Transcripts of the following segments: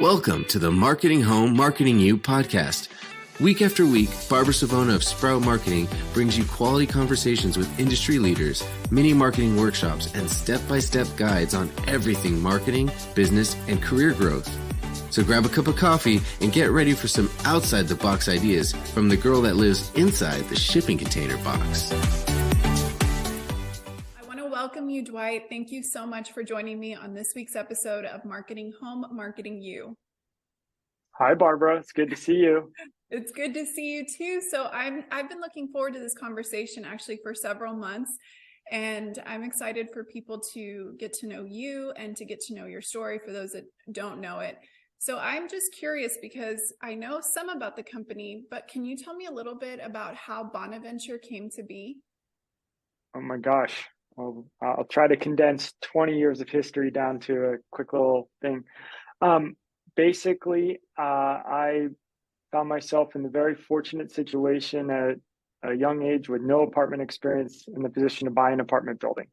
Welcome to the Marketing Home, Marketing You podcast. Week after week, Barbara Savona of Sprout Marketing brings you quality conversations with industry leaders, mini marketing workshops, and step-by-step guides on everything marketing, business, and career growth. So grab a cup of coffee and get ready for some outside-the-box ideas from the girl that lives inside the shipping container box. Welcome you, Dwight. Thank you so much for joining me on this week's episode of Marketing Home, Marketing You. Hi, Barbara. It's good to see you. It's good to see you too. So I've been looking forward to this conversation actually for several months, and I'm excited for people to get to know you and to get to know your story for those that don't know it. So I'm just curious because I know some about the company, but can you tell me a little bit about how Bonaventure came to be? Oh my gosh. Well, I'll try to condense 20 years of history down to a quick little thing. Basically, I found myself in the very fortunate situation at a young age with no apartment experience in the position to buy an apartment building.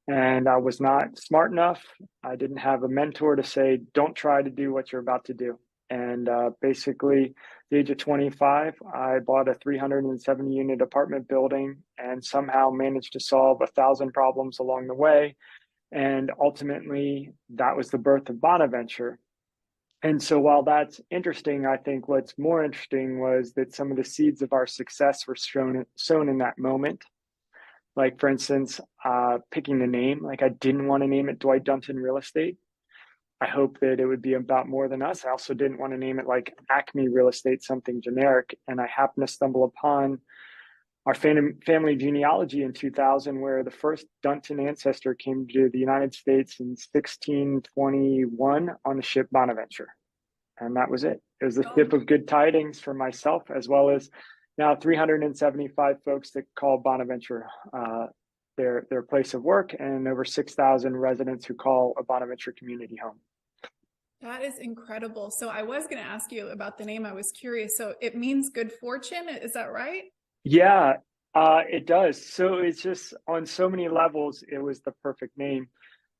And I was not smart enough. I didn't have a mentor to say, don't try to do what you're about to do. And basically, at the age of 25, I bought a 370 unit apartment building and somehow managed to solve 1,000 problems along the way. And ultimately, that was the birth of Bonaventure. And so while that's interesting, I think what's more interesting was that some of the seeds of our success were sown in that moment. Like, for instance, picking the name, like I didn't want to name it Dwight Dunton Real Estate. I hope that it would be about more than us. I also didn't want to name it like Acme Real Estate, something generic. And I happened to stumble upon our family genealogy in 2000, where the first Dunton ancestor came to the United States in 1621 on the ship Bonaventure. And that was it. It was a ship of good tidings for myself, as well as now 375 folks that call Bonaventure their place of work, and over 6,000 residents who call a Bonaventure community home. That is incredible. So I was going to ask you about the name. I was curious. So it means good fortune. Is that right? Yeah, it does. So it's just on so many levels, it was the perfect name.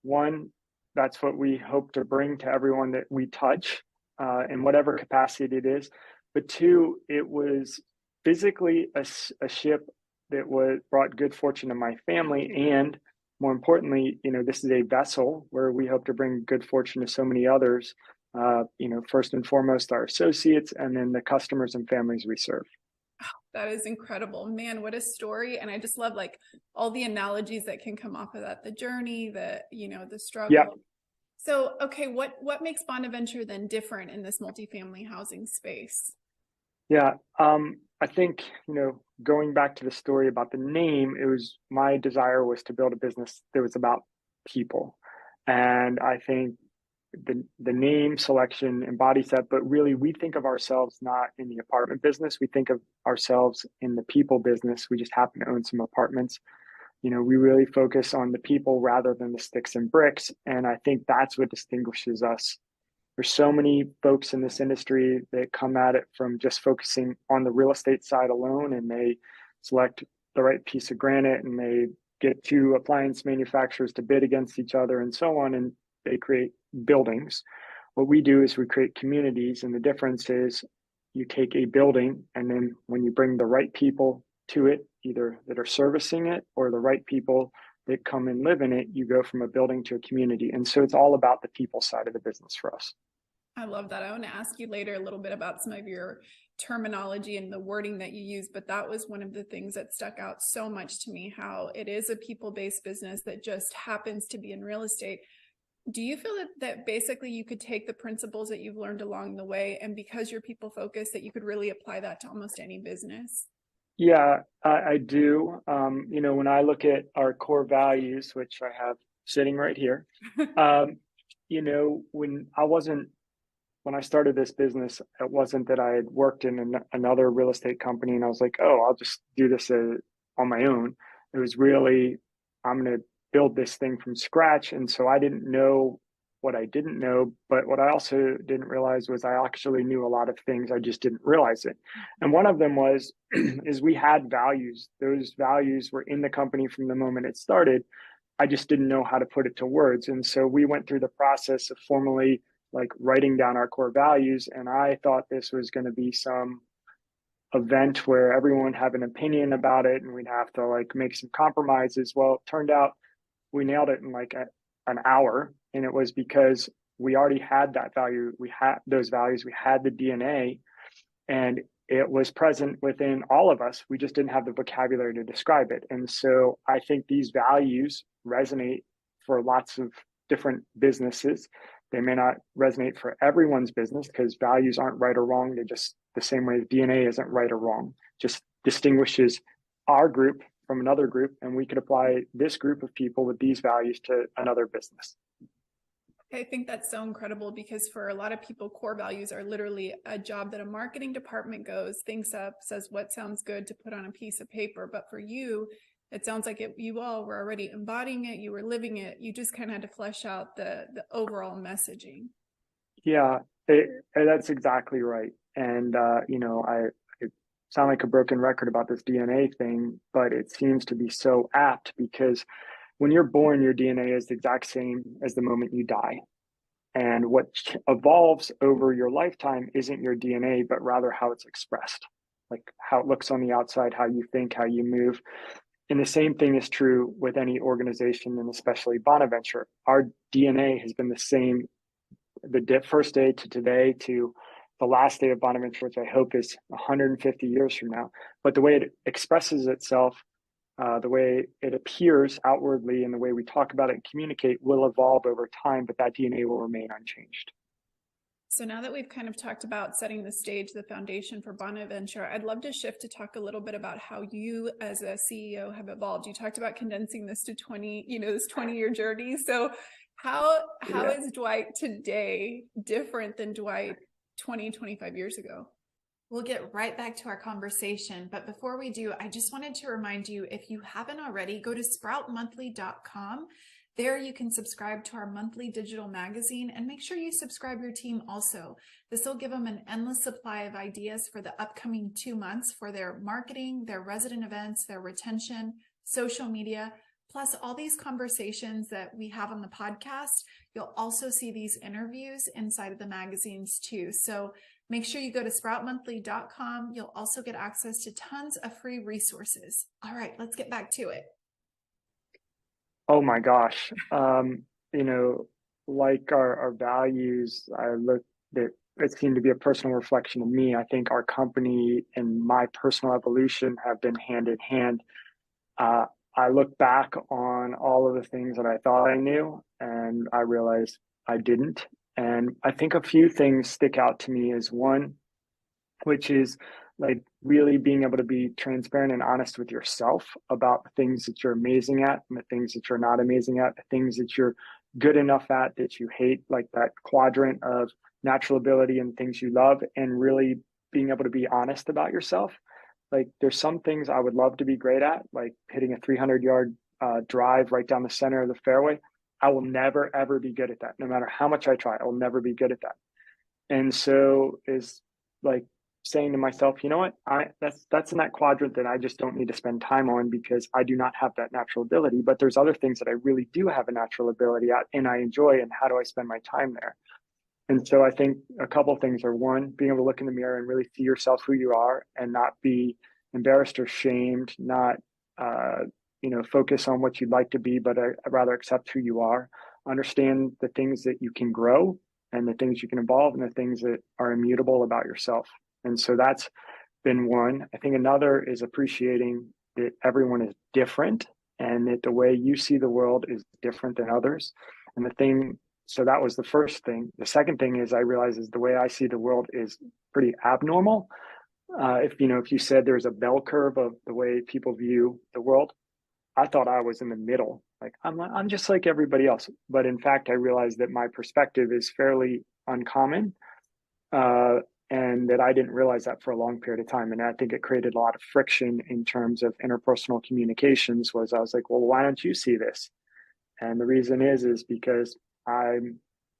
One, that's what we hope to bring to everyone that we touch in whatever capacity it is. But two, it was physically a ship that brought good fortune to my family. And more importantly, this is a vessel where we hope to bring good fortune to so many others, first and foremost, our associates, and then the customers and families we serve. Oh, that is incredible, man. What a story. And I just love like all the analogies that can come off of that, the journey, the struggle. Yeah. So, okay. What makes Bonaventure then different in this multifamily housing space? Yeah. I think, going back to the story about the name, my desire was to build a business that was about people. And I think the name selection embodies that, but really we think of ourselves not in the apartment business. We think of ourselves in the people business. We just happen to own some apartments. We really focus on the people rather than the sticks and bricks. And I think that's what distinguishes us. There's so many folks in this industry that come at it from just focusing on the real estate side alone, and they select the right piece of granite and they get two appliance manufacturers to bid against each other and so on, and they create buildings. What we do is we create communities, and the difference is you take a building, and then when you bring the right people to it, either that are servicing it or the right people that come and live in it, you go from a building to a community. And so it's all about the people side of the business for us. I love that. I want to ask you later a little bit about some of your terminology and the wording that you use, but that was one of the things that stuck out so much to me, how it is a people-based business that just happens to be in real estate. Do you feel that basically you could take the principles that you've learned along the way, and because you're people focused, that you could really apply that to almost any business? Yeah, I do. When I look at our core values, which I have sitting right here, when I started this business, it wasn't that I had worked in another real estate company and I was like, oh, I'll just do this on my own. It was really, I'm going to build this thing from scratch. And so I didn't know what I didn't know, but what I also didn't realize was I actually knew a lot of things. I just didn't realize it. And one of them is we had values. Those values were in the company from the moment it started. I just didn't know how to put it to words. And so we went through the process of formally like writing down our core values. And I thought this was going to be some event where everyone would have an opinion about it and we'd have to like make some compromises. Well, it turned out we nailed it in like an hour. And it was because we already had that value. We had those values. We had the DNA, and it was present within all of us. We just didn't have the vocabulary to describe it. And so I think these values resonate for lots of different businesses. They may not resonate for everyone's business because values aren't right or wrong. They're just the same way DNA isn't right or wrong, just distinguishes our group from another group. And we could apply this group of people with these values to another business. I think that's so incredible because for a lot of people, core values are literally a job that a marketing department goes, thinks up, says what sounds good to put on a piece of paper. But for you, it sounds like you all were already embodying it. You were living it. You just kind of had to flesh out the overall messaging. Yeah, that's exactly right. And, I sound like a broken record about this DNA thing, but it seems to be so apt because when you're born, your DNA is the exact same as the moment you die. And what evolves over your lifetime isn't your DNA, but rather how it's expressed, like how it looks on the outside, how you think, how you move. And the same thing is true with any organization, and especially Bonaventure. Our DNA has been the same the first day to today to the last day of Bonaventure, which I hope is 150 years from now. But the way it expresses itself, the way it appears outwardly and the way we talk about it and communicate will evolve over time, but that DNA will remain unchanged. So now that we've kind of talked about setting the stage, the foundation for Bonaventure, I'd love to shift to talk a little bit about how you as a CEO have evolved. You talked about condensing this to 20, this 20-year journey. So how is Dwight today different than Dwight 20, 25 years ago? We'll get right back to our conversation. But before we do, I just wanted to remind you, if you haven't already, go to sproutmonthly.com. There you can subscribe to our monthly digital magazine and make sure you subscribe your team also. This will give them an endless supply of ideas for the upcoming 2 months for their marketing, their resident events, their retention, social media, plus all these conversations that we have on the podcast. You'll also see these interviews inside of the magazines too. So make sure you go to sproutmonthly.com. You'll also get access to tons of free resources. All right, let's get back to it. Oh my gosh. Like our values, it seemed to be a personal reflection of me. I think our company and my personal evolution have been hand in hand. I look back on all of the things that I thought I knew, and I realized I didn't. And I think a few things stick out to me as one, which is like really being able to be transparent and honest with yourself about the things that you're amazing at and the things that you're not amazing at, the things that you're good enough at that you hate, like that quadrant of natural ability and things you love, and really being able to be honest about yourself. Like there's some things I would love to be great at, like hitting a 300-yard drive right down the center of the fairway. I will never, ever be good at that. No matter how much I try, I will never be good at that. And so is like saying to myself, you know what, that's in that quadrant that I just don't need to spend time on because I do not have that natural ability. But there's other things that I really do have a natural ability at and I enjoy, and how do I spend my time there? And so I think a couple of things are, one, being able to look in the mirror and really see yourself who you are and not be embarrassed or shamed, not focus on what you'd like to be, but rather accept who you are, understand the things that you can grow and the things you can evolve and the things that are immutable about yourself. And so that's been one. I think another is appreciating that everyone is different and that the way you see the world is different than others. So that was the first thing. The second thing is I realize is the way I see the world is pretty abnormal. If you said there's a bell curve of the way people view the world, I thought I was in the middle. Like I'm just like everybody else. But in fact, I realized that my perspective is fairly uncommon, and that I didn't realize that for a long period of time. And I think it created a lot of friction in terms of interpersonal communications. I was like, well, why don't you see this? And the reason is because I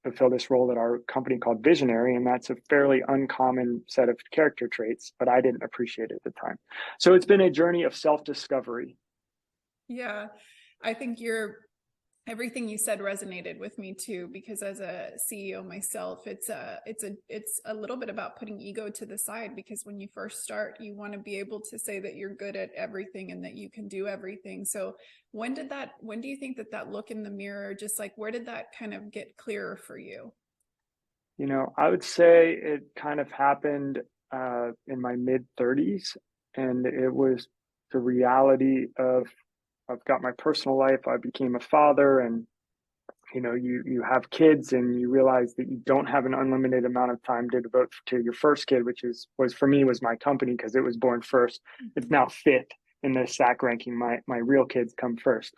fulfill this role at our company called Visionary, and that's a fairly uncommon set of character traits, but I didn't appreciate it at the time. So it's been a journey of self-discovery. Yeah, I think you're Everything you said resonated with me too, because as a CEO myself, it's a little bit about putting ego to the side, because when you first start, you want to be able to say that you're good at everything and that you can do everything. So when do you think that look in the mirror, just like, where did that kind of get clearer for you? I would say it kind of happened in my mid-30s, and it was the reality of I've got my personal life. I became a father, and you have kids, and you realize that you don't have an unlimited amount of time to devote to your first kid, which was for me was my company, because it was born first. It's now fifth in the SAC ranking. My real kids come first,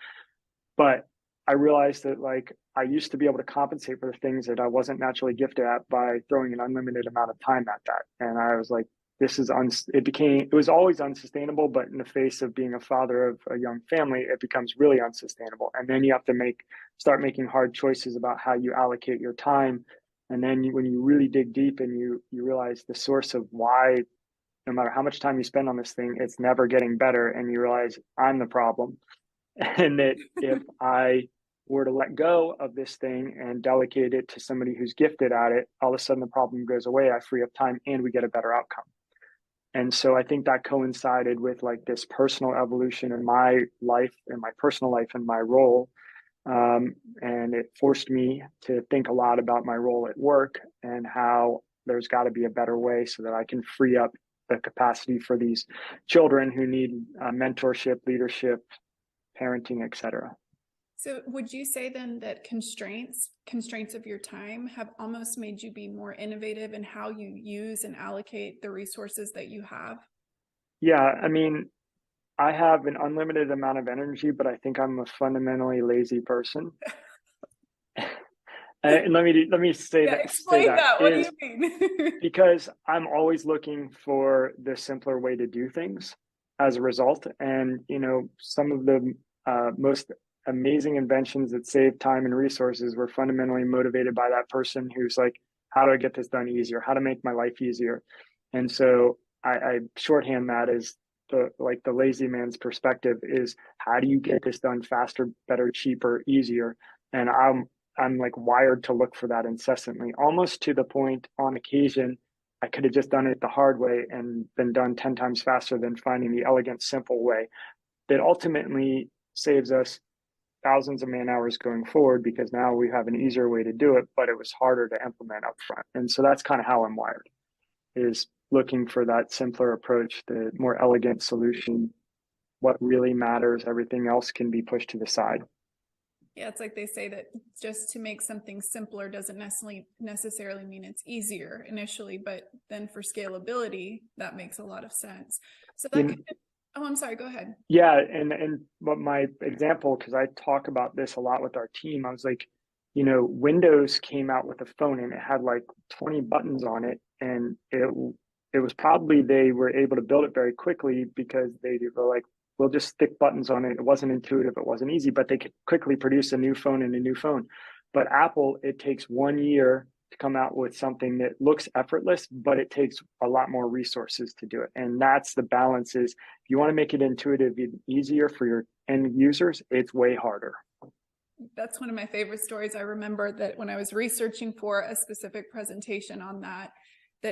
but I realized that like I used to be able to compensate for the things that I wasn't naturally gifted at by throwing an unlimited amount of time at that. And I was like, it was always unsustainable, but in the face of being a father of a young family, it becomes really unsustainable. And then you have to start making hard choices about how you allocate your time. And then when you really dig deep and you realize the source of why, no matter how much time you spend on this thing, it's never getting better. And you realize I'm the problem. And that if I were to let go of this thing and delegate it to somebody who's gifted at it, all of a sudden the problem goes away. I free up time and we get a better outcome. And so I think that coincided with like this personal evolution in my life and my personal life and my role. And it forced me to think a lot about my role at work and how there's got to be a better way so that I can free up the capacity for these children who need mentorship, leadership, parenting, etc. So would you say then that constraints of your time have almost made you be more innovative in how you use and allocate the resources that you have? Yeah, I mean, I have an unlimited amount of energy, but I think I'm a fundamentally lazy person. And let me say that. Explain that. What do you mean? Because I'm always looking for the simpler way to do things as a result. And, some of the most amazing inventions that save time and resources were fundamentally motivated by that person who's like, how do I get this done easier? How to make my life easier? And so I shorthand that as the lazy man's perspective is, how do you get this done faster, better, cheaper, easier? And I'm like wired to look for that incessantly, almost to the point on occasion I could have just done it the hard way and been done 10 times faster than finding the elegant, simple way that ultimately saves us thousands of man hours going forward, because now we have an easier way to do it, but it was harder to implement up front. And so that's kind of how I'm wired, is looking for that simpler approach, the more elegant solution. What really matters, everything else can be pushed to the side. Yeah, it's like they say that just to make something simpler doesn't necessarily mean it's easier initially, but then for scalability, that makes a lot of sense. So that oh, I'm sorry, go ahead. Yeah, and what my example, because I talk about this a lot with our team, I was like, Windows came out with a phone and it had like 20 buttons on it, and it was probably they were able to build it very quickly because they were like, we'll just stick buttons on it. It wasn't intuitive, it wasn't easy, but they could quickly produce a new phone and a new phone. But Apple, it takes 1 year to come out with something that looks effortless, but it takes a lot more resources to do it. And that's the balance, is if you want to make it intuitive and easier for your end users, it's way harder. That's one of my favorite stories. I remember that when I was researching for a specific presentation on that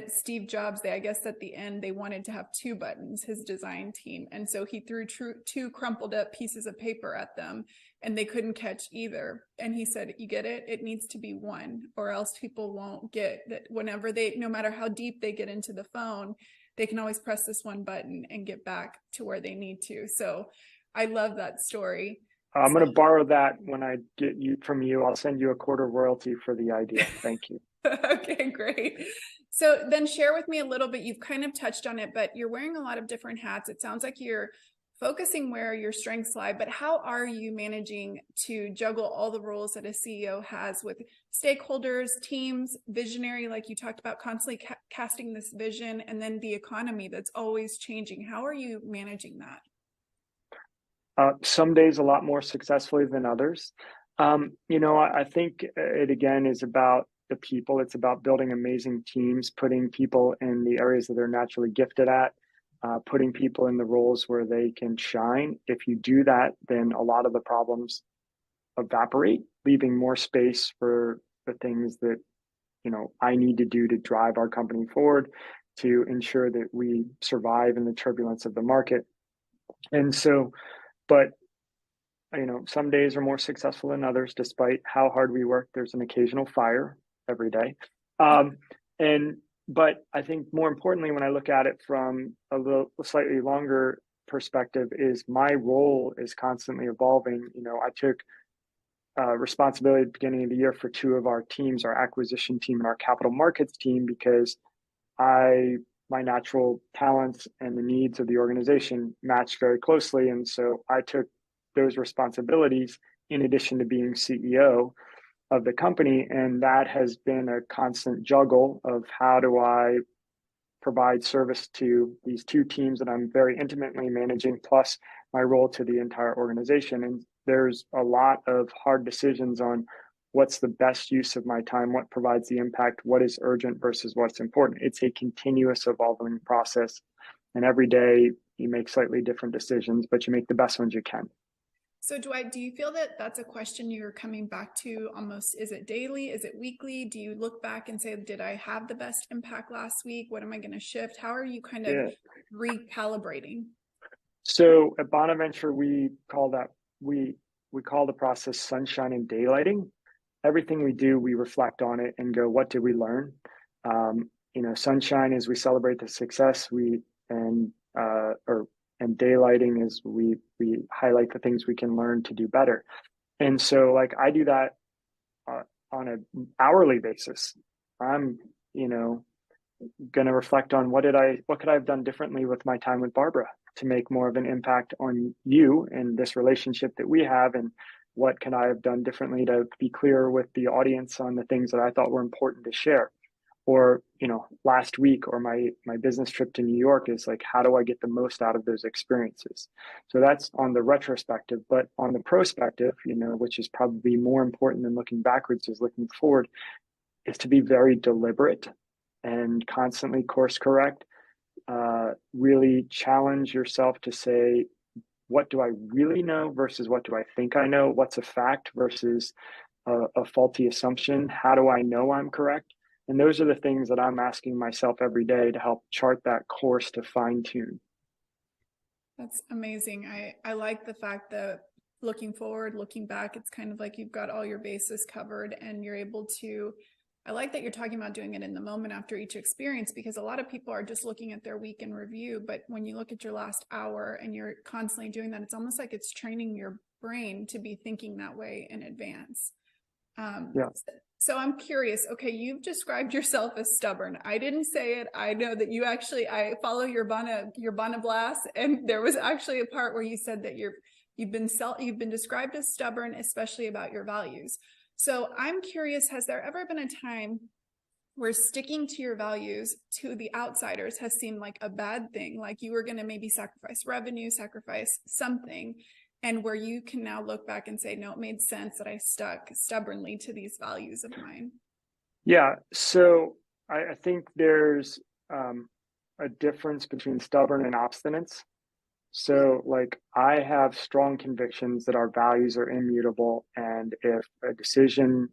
Steve Jobs, I guess at the end, they wanted to have 2 buttons, his design team. And so he threw 2 crumpled up pieces of paper at them, and they couldn't catch either. And he said, you get it? It needs to be 1, or else people won't get that. Whenever no matter how deep they get into the phone, they can always press this 1 button and get back to where they need to. So I love that story. I'm going to borrow that when I get you from you. I'll send you a quarter royalty for the idea. Thank you. Okay, great. So then share with me a little bit. You've kind of touched on it, but you're wearing a lot of different hats. It sounds like you're focusing where your strengths lie, but how are you managing to juggle all the roles that a CEO has with stakeholders, teams, visionary, like you talked about, constantly casting this vision, and then the economy that's always changing? How are you managing that? Some days a lot more successfully than others. I think it again is about the people. It's about building amazing teams, putting people in the areas that they're naturally gifted at, putting people in the roles where they can shine. If you do that, then a lot of the problems evaporate, leaving more space for the things that, I need to do to drive our company forward, to ensure that we survive in the turbulence of the market. And so, but some days are more successful than others. Despite how hard we work, there's an occasional fire every day. But I think more importantly, when I look at it from a slightly longer perspective, is my role is constantly evolving. I took responsibility at the beginning of the year for two of our teams, our acquisition team and our capital markets team, because my natural talents and the needs of the organization matched very closely. And so I took those responsibilities in addition to being CEO of the company. And that has been a constant juggle of how do I provide service to these two teams that I'm very intimately managing, plus my role to the entire organization. And there's a lot of hard decisions on what's the best use of my time, what provides the impact, what is urgent versus what's important. It's a continuous evolving process. And every day you make slightly different decisions, but you make the best ones you can. So Dwight, do you feel that that's a question you're coming back to almost, is it daily? Is it weekly? Do you look back and say, did I have the best impact last week? What am I going to shift? How are you kind of recalibrating? So at Bonaventure, we call the process sunshine and daylighting. Everything we do, we reflect on it and go, what did we learn? Sunshine is we celebrate the success, and daylighting is we highlight the things we can learn to do better. And so I do that on an hourly basis. I'm, going to reflect on what could I have done differently with my time with Barbara to make more of an impact on you and this relationship that we have, and what can I have done differently to be clear with the audience on the things that I thought were important to share. Or, last week, or my business trip to New York is how do I get the most out of those experiences? So that's on the retrospective. But on the prospective, which is probably more important than looking backwards, is looking forward, is to be very deliberate and constantly course correct. Really challenge yourself to say, what do I really know versus what do I think I know? What's a fact versus a faulty assumption? How do I know I'm correct? And those are the things that I'm asking myself every day to help chart that course to fine tune. That's amazing. I like the fact that looking forward, looking back, it's kind of like you've got all your bases covered and you're able to, I like that you're talking about doing it in the moment after each experience, because a lot of people are just looking at their week in review. But when you look at your last hour and you're constantly doing that, it's almost like it's training your brain to be thinking that way in advance. So I'm curious, okay, you've described yourself as stubborn. I didn't say it. I know that I follow your Bona Blast, and there was actually a part where you said that you've been described as stubborn, especially about your values. So I'm curious, has there ever been a time where sticking to your values to the outsiders has seemed like a bad thing, like you were going to maybe sacrifice revenue, sacrifice something, and where you can now look back and say, no, it made sense that I stuck stubbornly to these values of mine? Yeah. So I think there's a difference between stubborn and obstinance. So I have strong convictions that our values are immutable. And if a decision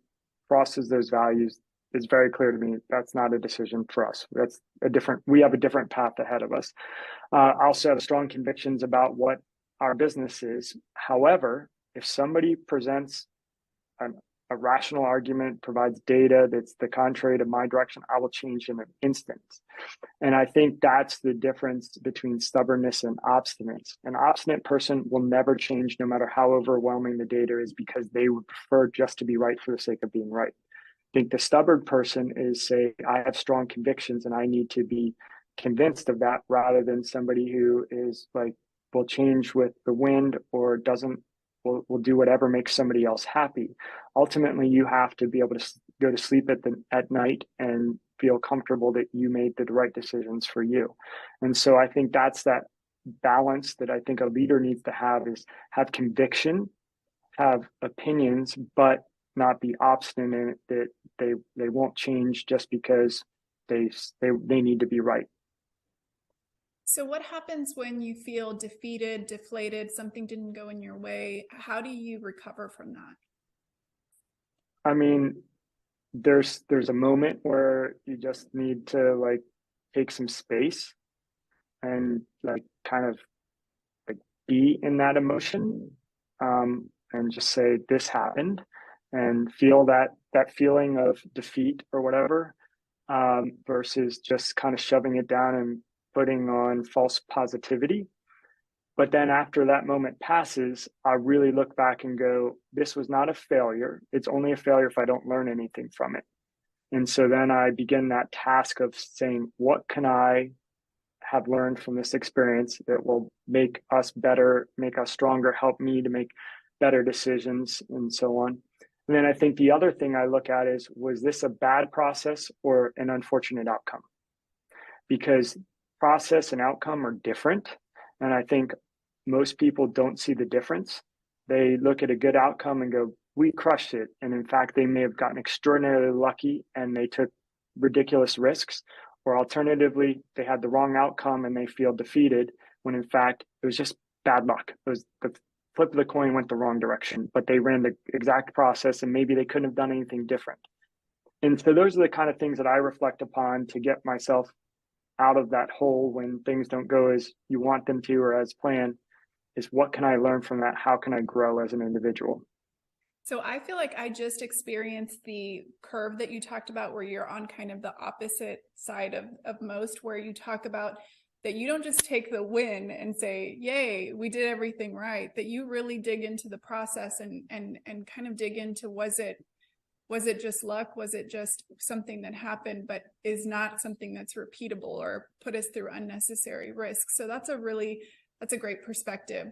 crosses those values, it's very clear to me that's not a decision for us. We have a different path ahead of us. I also have strong convictions about what our business is. However, if somebody presents a rational argument, provides data that's the contrary to my direction, I will change in an instant. And I think that's the difference between stubbornness and obstinance. An obstinate person will never change no matter how overwhelming the data is, because they would prefer just to be right for the sake of being right. I think the stubborn person is I have strong convictions and I need to be convinced of that, rather than somebody who is will change with the wind or will do whatever makes somebody else happy. Ultimately, you have to be able to go to sleep at night and feel comfortable that you made the right decisions for you. And so I think that's that balance that I think a leader needs to have, is have conviction, have opinions, but not be obstinate that they won't change just because they need to be right. So what happens when you feel defeated, deflated, something didn't go in your way? How do you recover from that? I mean, there's a moment where you just need to like take some space and like kind of like be in that emotion, and just say this happened and feel that feeling of defeat or whatever, versus just kind of shoving it down and putting on false positivity. But then after that moment passes, I really look back and go, this was not a failure. It's only a failure if I don't learn anything from it. And so then I begin that task of saying, what can I have learned from this experience that will make us better, make us stronger, help me to make better decisions, and so on. And then I think the other thing I look at is, was this a bad process or an unfortunate outcome? Because process and outcome are different. And I think most people don't see the difference. They look at a good outcome and go, we crushed it. And in fact, they may have gotten extraordinarily lucky and they took ridiculous risks. Or alternatively, they had the wrong outcome and they feel defeated when in fact it was just bad luck. It was the flip of the coin went the wrong direction, but they ran the exact process and maybe they couldn't have done anything different. And so those are the kind of things that I reflect upon to get myself out of that hole when things don't go as you want them to or as planned, is what can I learn from that? How can I grow as an individual? So I feel like I just experienced the curve that you talked about where you're on kind of the opposite side of most, where you talk about that you don't just take the win and say, yay, we did everything right, that you really dig into the process and kind of dig into, was it just luck? Was it just something that happened, but is not something that's repeatable or put us through unnecessary risks? So that's a great perspective.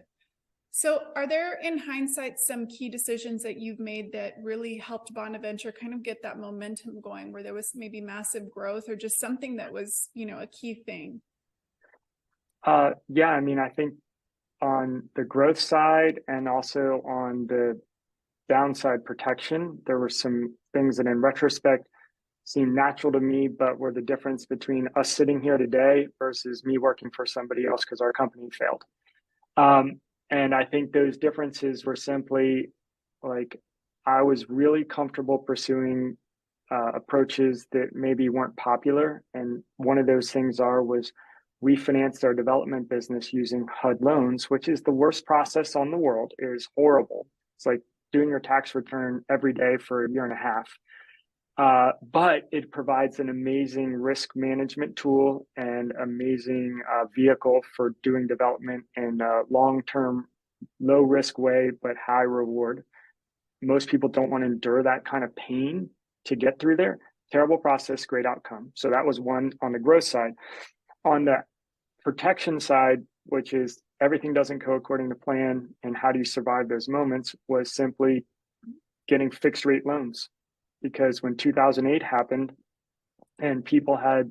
So are there, in hindsight, some key decisions that you've made that really helped Bonaventure kind of get that momentum going, where there was maybe massive growth or just something that was, a key thing? Yeah, I mean, I think on the growth side and also on the downside protection, there were some things that in retrospect seemed natural to me, but were the difference between us sitting here today versus me working for somebody else because our company failed. And I think those differences were simply like, I was really comfortable pursuing approaches that maybe weren't popular. And one of those things was we financed our development business using HUD loans, which is the worst process on the world. It is horrible. It's like doing your tax return every day for a year and a half. But it provides an amazing risk management tool and amazing vehicle for doing development in a long-term, low-risk way, but high reward. Most people don't want to endure that kind of pain to get through there. Terrible process, great outcome. So that was one on the growth side. On the protection side, which is everything doesn't go according to plan and how do you survive those moments, was simply getting fixed rate loans. Because when 2008 happened and people had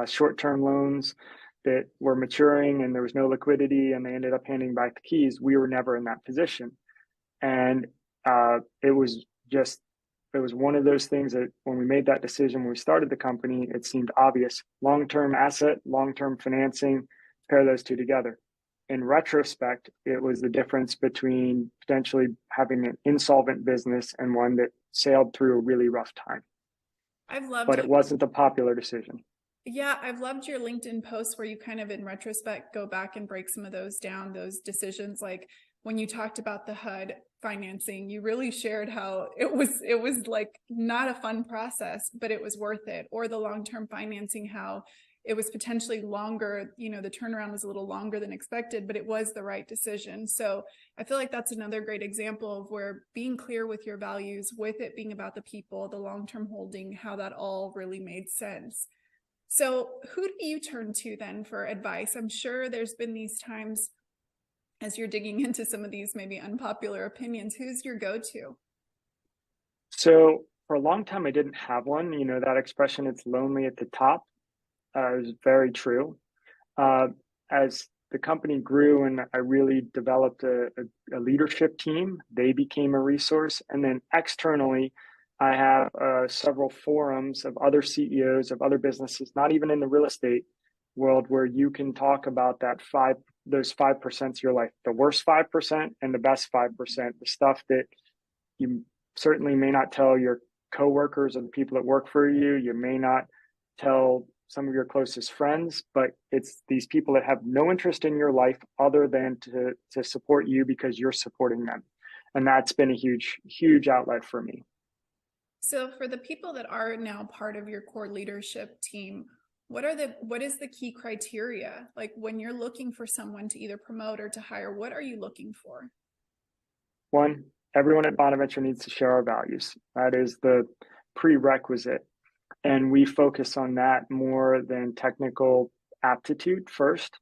short-term loans that were maturing and there was no liquidity and they ended up handing back the keys, we were never in that position. And it was one of those things that when we made that decision, when we started the company, it seemed obvious. Long-term asset, long-term financing, pair those two together. In retrospect, it was the difference between potentially having an insolvent business and one that sailed through a really rough time. But it wasn't a popular decision. Yeah, I've loved your LinkedIn posts where you kind of in retrospect go back and break some of those down, those decisions. Like when you talked about the HUD financing, you really shared how it was like not a fun process, but it was worth it. Or the long-term financing, how it was potentially longer, the turnaround was a little longer than expected, but it was the right decision. So I feel like that's another great example of where being clear with your values, with it being about the people, the long-term holding, how that all really made sense. So who do you turn to then for advice? I'm sure there's been these times as you're digging into some of these maybe unpopular opinions. Who's your go-to? So for a long time, I didn't have one. That expression, it's lonely at the top, is very true. As the company grew and I really developed a leadership team, they became a resource. And then externally, I have several forums of other CEOs of other businesses, not even in the real estate world, where you can talk about those 5% of your life, the worst 5% and the best 5%, the stuff that you certainly may not tell your coworkers or the people that work for you. You may not tell some of your closest friends, but it's these people that have no interest in your life other than to support you because you're supporting them. And that's been a huge outlet for me. So for the people that are now part of your core leadership team, what is the key criteria? Like when you're looking for someone to either promote or to hire, what are you looking for? One, everyone at Bonaventure needs to share our values. That is the prerequisite. And we focus on that more than technical aptitude first.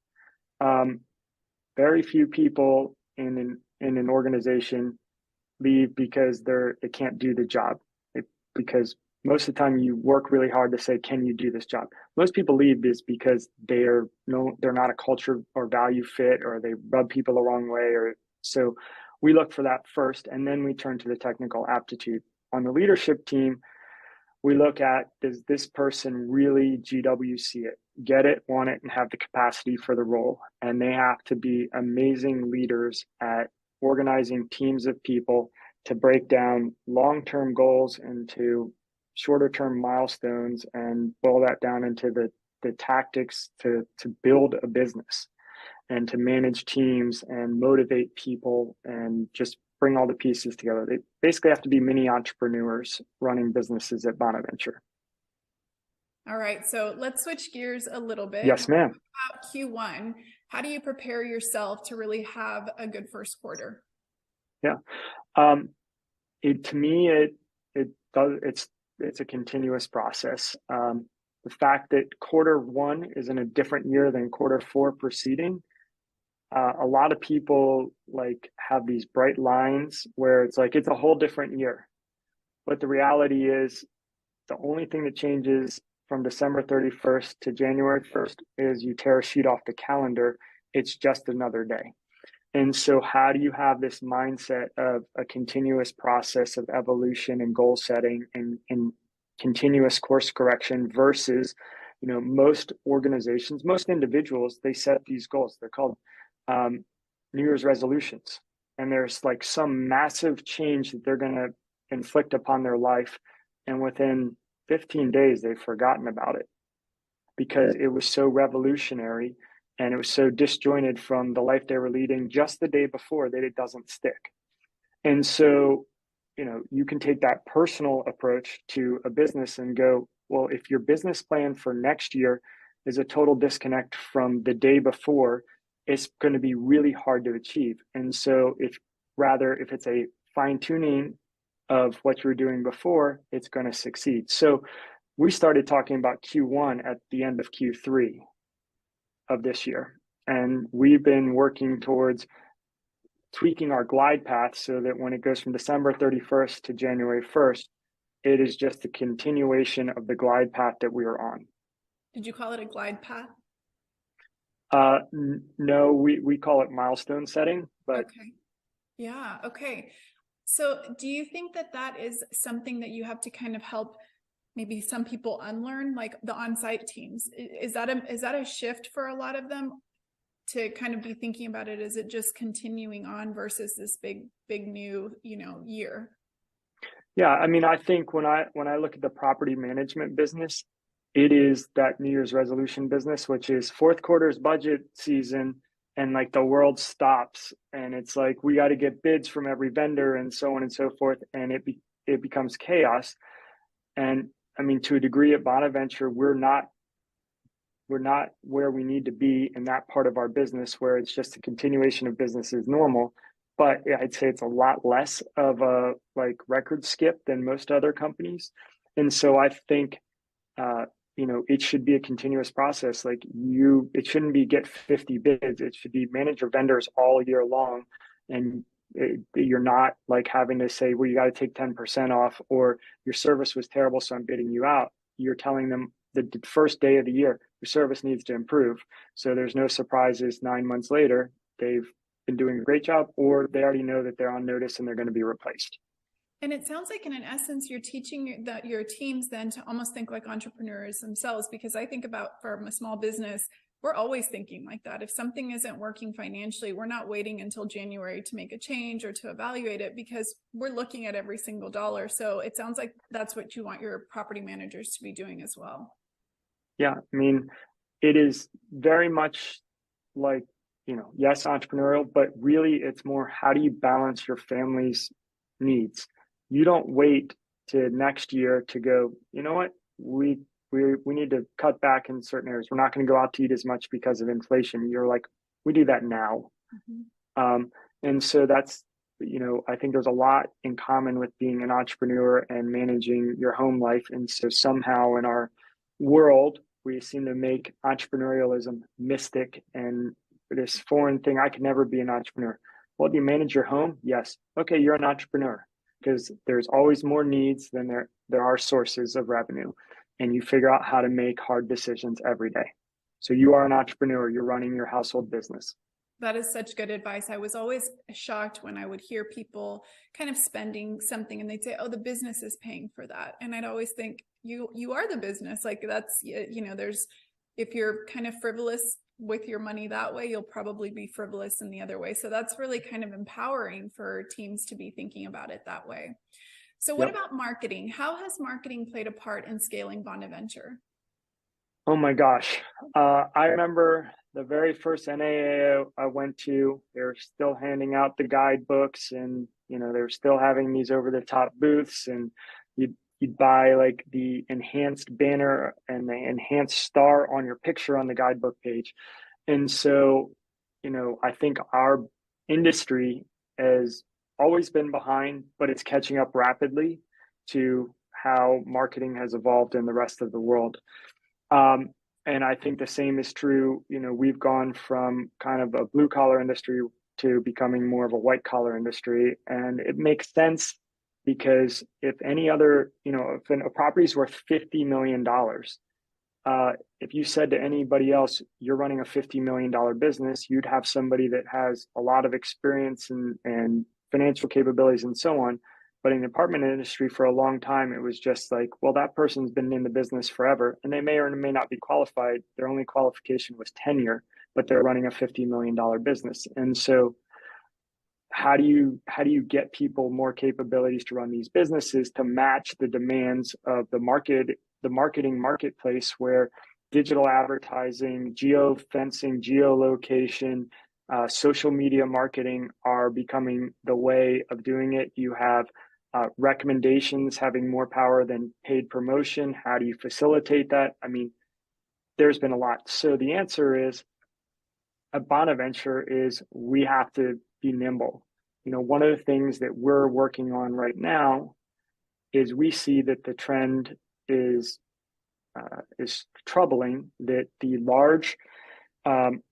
Very few people in an organization leave because they can't do the job. Because most of the time you work really hard to say, can you do this job? Most people leave is because they're not a culture or value fit, or they rub people the wrong way. Or so we look for that first, and then we turn to the technical aptitude. On the leadership team, we look at, does this person really GWC it, get it, want it, and have the capacity for the role? And they have to be amazing leaders at organizing teams of people to break down long-term goals into shorter-term milestones and boil that down into the tactics to build a business and to manage teams and motivate people and just bring all the pieces together. They basically have to be mini entrepreneurs running businesses at Bonaventure. All right, so let's switch gears a little bit. Yes, ma'am. About Q1, how do you prepare yourself to really have a good first quarter? Yeah, it's a continuous process. The fact that quarter one is in a different year than quarter four preceding. A lot of people have these bright lines where it's like it's a whole different year, but the reality is the only thing that changes from December 31st to January 1st is you tear a sheet off the calendar. It's just another day. And so how do you have this mindset of a continuous process of evolution and goal setting and continuous course correction versus, most organizations, most individuals, they set these goals. They're called New Year's resolutions. And there's some massive change that they're going to inflict upon their life. And within 15 days, they've forgotten about it because it was so revolutionary and it was so disjointed from the life they were leading just the day before that it doesn't stick. And so, you can take that personal approach to a business and go, well, if your business plan for next year is a total disconnect from the day before, it's going to be really hard to achieve. And so if it's a fine tuning of what you were doing before, it's going to succeed. So we started talking about Q1 at the end of Q3 of this year. And we've been working towards tweaking our glide path so that when it goes from December 31st to January 1st, it is just a continuation of the glide path that we are on. Did you call it a glide path? No, we call it milestone setting, but okay. Yeah. Okay. So do you think that is something that you have to kind of help maybe some people unlearn, like the on-site teams? Is that a shift for a lot of them to kind of be thinking about it? Is it just continuing on versus this big new, year? Yeah. I mean, I think when I look at the property management business, it is that New Year's resolution business, which is fourth quarter's budget season, and the world stops, and it's we got to get bids from every vendor and so on and so forth, and it becomes chaos. And I mean, to a degree at Bonaventure, we're not where we need to be in that part of our business where it's just a continuation of business as normal. But I'd say it's a lot less of a record skip than most other companies. And so I think, it should be a continuous process. It shouldn't be get 50 bids. It should be manage your vendors all year long. And you're not having to say, well, you got to take 10% off, or your service was terrible, so I'm bidding you out. You're telling them the first day of the year, your service needs to improve. So there's no surprises 9 months later. They've been doing a great job, or they already know that they're on notice and they're going to be replaced. And it sounds like in essence, you're teaching your teams then to almost think like entrepreneurs themselves, because I think about from a small business, we're always thinking like that. If something isn't working financially, we're not waiting until January to make a change or to evaluate it, because we're looking at every single dollar. So it sounds like that's what you want your property managers to be doing as well. Yeah, I mean, it is very much like, yes, entrepreneurial, but really it's more, how do you balance your family's needs? You don't wait to next year to go, you know what, we need to cut back in certain areas. We're not going to go out to eat as much because of inflation. You're like, we do that now. And so that's, I think there's a lot in common with being an entrepreneur and managing your home life. And so somehow in our world, we seem to make entrepreneurialism mystic and this foreign thing. I could never be an entrepreneur. Well, do you manage your home? Yes. Okay, you're an entrepreneur, because there's always more needs than there are sources of revenue. And you figure out how to make hard decisions every day. So you are an entrepreneur. You're running your household business. That is such good advice. I was always shocked when I would hear people kind of spending something and they'd say, oh, the business is paying for that. And I'd always think, you are the business. Like that's, if you're kind of frivolous with your money that way, you'll probably be frivolous in the other way. So that's really kind of empowering for teams to be thinking about it that way. So what about marketing? How has marketing played a part in scaling Bonaventure? Oh my gosh. I remember the very first NAA I went to, they were still handing out the guidebooks, and, they were still having these over the top booths, and you'd buy like the enhanced banner and the enhanced star on your picture on the guidebook page. And so, I think our industry has always been behind, but it's catching up rapidly to how marketing has evolved in the rest of the world. And I think the same is true. We've gone from kind of a blue collar industry to becoming more of a white collar industry. And it makes sense, because if any other, if a property is worth $50 million, if you said to anybody else, you're running a $50 million business, you'd have somebody that has a lot of experience and financial capabilities and so on. But in the apartment industry for a long time, it was just like, well, that person's been in the business forever, and they may or may not be qualified. Their only qualification was tenure, but they're running a $50 million business. And so how do you get people more capabilities to run these businesses to match the demands of the marketing marketplace, where digital advertising, geofencing, geolocation, social media marketing are becoming the way of doing it? You have recommendations having more power than paid promotion. How do you facilitate that? I mean, there's been a lot. So the answer is, at Bonaventure, is we have to be nimble. One of the things that we're working on right now is we see that the trend is troubling, that the large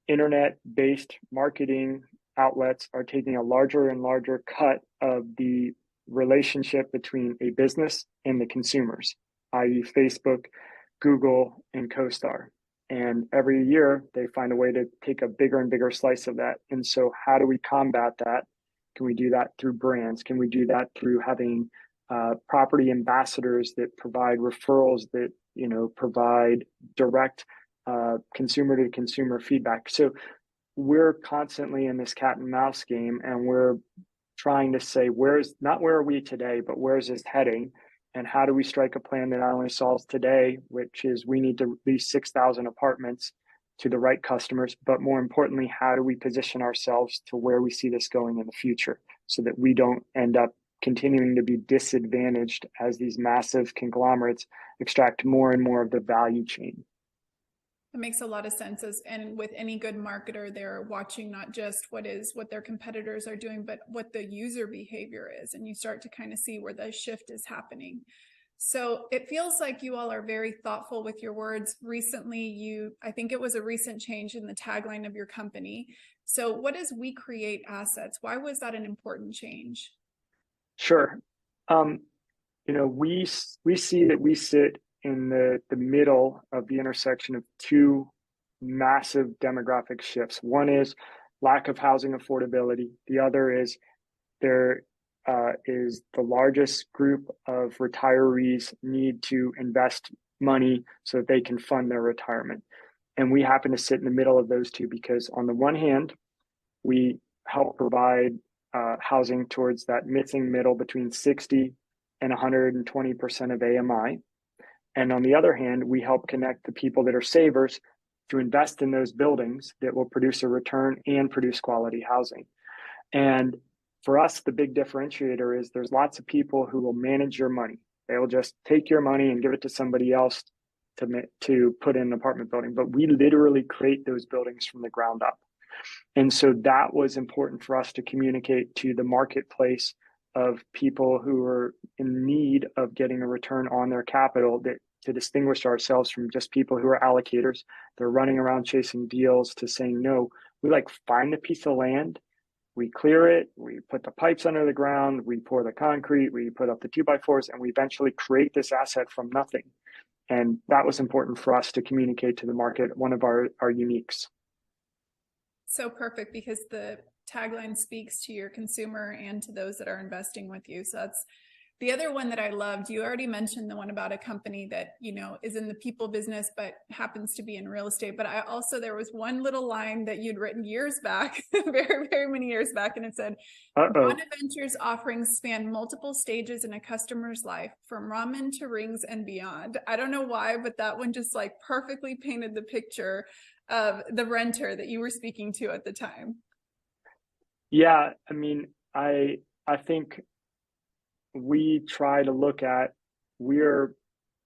internet-based marketing outlets are taking a larger and larger cut of the relationship between a business and the consumers, i.e. Facebook, Google, and CoStar. And every year they find a way to take a bigger and bigger slice of that. And so how do we combat that? Can we do that through brands? Can we do that through having property ambassadors that provide referrals, that provide direct consumer to consumer feedback? So we're constantly in this cat and mouse game, and we're trying to say, where are we today, but where's this heading? And how do we strike a plan that not only solves today, which is we need to lease 6,000 apartments to the right customers, but more importantly, how do we position ourselves to where we see this going in the future, so that we don't end up continuing to be disadvantaged as these massive conglomerates extract more and more of the value chain. It makes a lot of sense. And with any good marketer, they're watching not just what their competitors are doing, but what the user behavior is. And you start to kind of see where the shift is happening. So it feels like you all are very thoughtful with your words. Recently, I think it was a recent change in the tagline of your company. So what is "We Create Assets"? Why was that an important change? Sure. We see that we sit in the middle of the intersection of two massive demographic shifts. One is lack of housing affordability. The other is there is the largest group of retirees need to invest money so that they can fund their retirement. And we happen to sit in the middle of those two because on the one hand, we help provide housing towards that missing middle between 60 and 120% of AMI. And on the other hand, we help connect the people that are savers to invest in those buildings that will produce a return and produce quality housing. And for us, the big differentiator is there's lots of people who will manage your money. They will just take your money and give it to somebody else to put in an apartment building. But we literally create those buildings from the ground up. And so that was important for us to communicate to the marketplace of people who are in need of getting a return on their capital, that to distinguish ourselves from just people who are allocators. They're running around chasing deals, to saying, no, we like find a piece of land, we clear it, we put the pipes under the ground, we pour the concrete, we put up the 2x4s, and we eventually create this asset from nothing. And that was important for us to communicate to the market, one of our uniques. So perfect, because the tagline speaks to your consumer and to those that are investing with you. So that's the other one that I loved. You already mentioned the one about a company that, you know, is in the people business, but happens to be in real estate. But I also, there was one little line that you'd written years back, very, very many years back. And it said, Bonaventure's offerings span multiple stages in a customer's life, from ramen to rings and beyond. I don't know why, but that one just like perfectly painted the picture of the renter that you were speaking to at the time. Yeah, I mean, I think we try to look at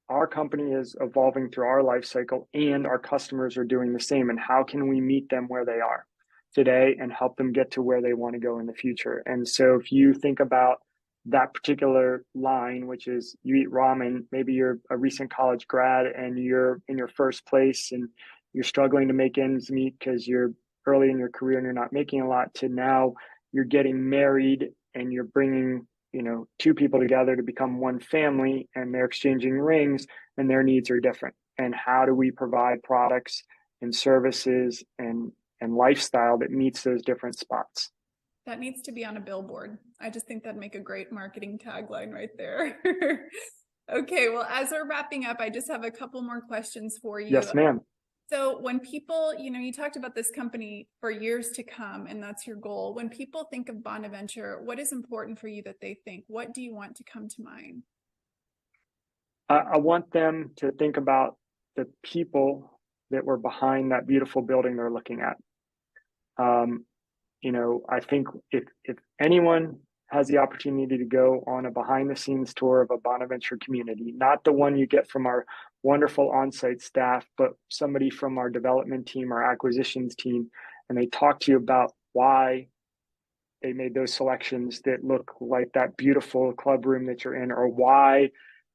our company is evolving through our life cycle, and our customers are doing the same. And how can we meet them where they are today and help them get to where they want to go in the future? And so if you think about that particular line, which is you eat ramen, maybe you're a recent college grad and you're in your first place and you're struggling to make ends meet because you're early in your career and you're not making a lot, to now you're getting married and you're bringing, you know, two people together to become one family, and they're exchanging rings and their needs are different. And how do we provide products and services and lifestyle that meets those different spots? That needs to be on a billboard. I just think that'd make a great marketing tagline right there. Okay, well, as we're wrapping up, I just have a couple more questions for you. Yes, ma'am. So when people, you know, you talked about this company for years to come, and that's your goal. When people think of Bonaventure, what is important for you that they think? What do you want to come to mind? I want them to think about the people that were behind that beautiful building they're looking at. You know, I think if anyone has the opportunity to go on a behind the scenes tour of a Bonaventure community, not the one you get from our wonderful on-site staff, but somebody from our development team, our acquisitions team, and they talk to you about why they made those selections that look like that beautiful club room that you're in, or why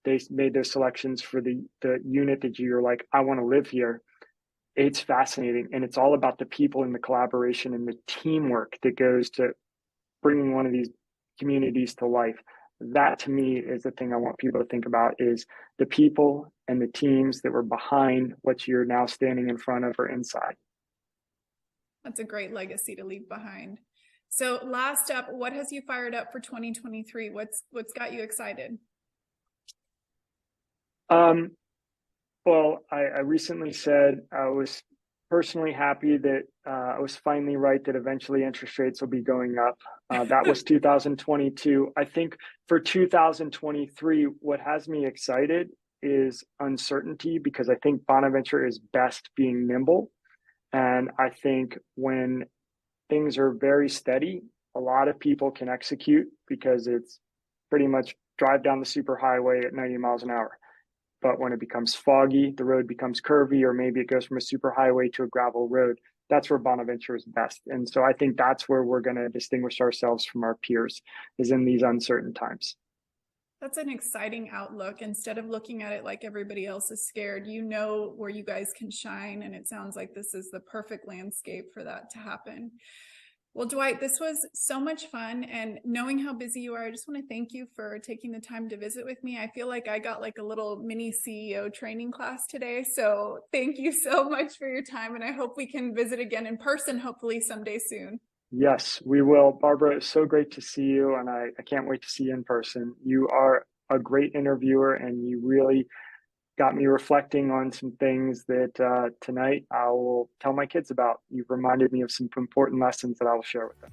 they made those selections for the unit that you're like, I want to live here. It's fascinating. And it's all about the people and the collaboration and the teamwork that goes to bringing one of these communities to life. That to me is the thing I want people to think about, is the people and the teams that were behind what you're now standing in front of or inside. That's a great legacy to leave behind. So last up, what has you fired up for 2023? What's got you excited? Well, I recently said I was personally happy that I was finally right that eventually interest rates will be going up. That was 2022. I think for 2023, what has me excited is uncertainty, because I think Bonaventure is best being nimble. And I think when things are very steady, a lot of people can execute, because it's pretty much drive down the superhighway at 90 miles an hour. But when it becomes foggy, the road becomes curvy, or maybe it goes from a superhighway to a gravel road. That's where Bonaventure is best. And so I think that's where we're going to distinguish ourselves from our peers, is in these uncertain times. That's an exciting outlook. Instead of looking at it like everybody else is scared, you know where you guys can shine. And it sounds like this is the perfect landscape for that to happen. Well, Dwight, this was so much fun. And knowing how busy you are, I just want to thank you for taking the time to visit with me. I feel like I got like a little mini CEO training class today. So thank you so much for your time. And I hope we can visit again in person, hopefully someday soon. Yes, we will. Barbara, it's so great to see you. And I can't wait to see you in person. You are a great interviewer, and you really got me reflecting on some things that tonight I will tell my kids about. You've reminded me of some important lessons that I will share with them.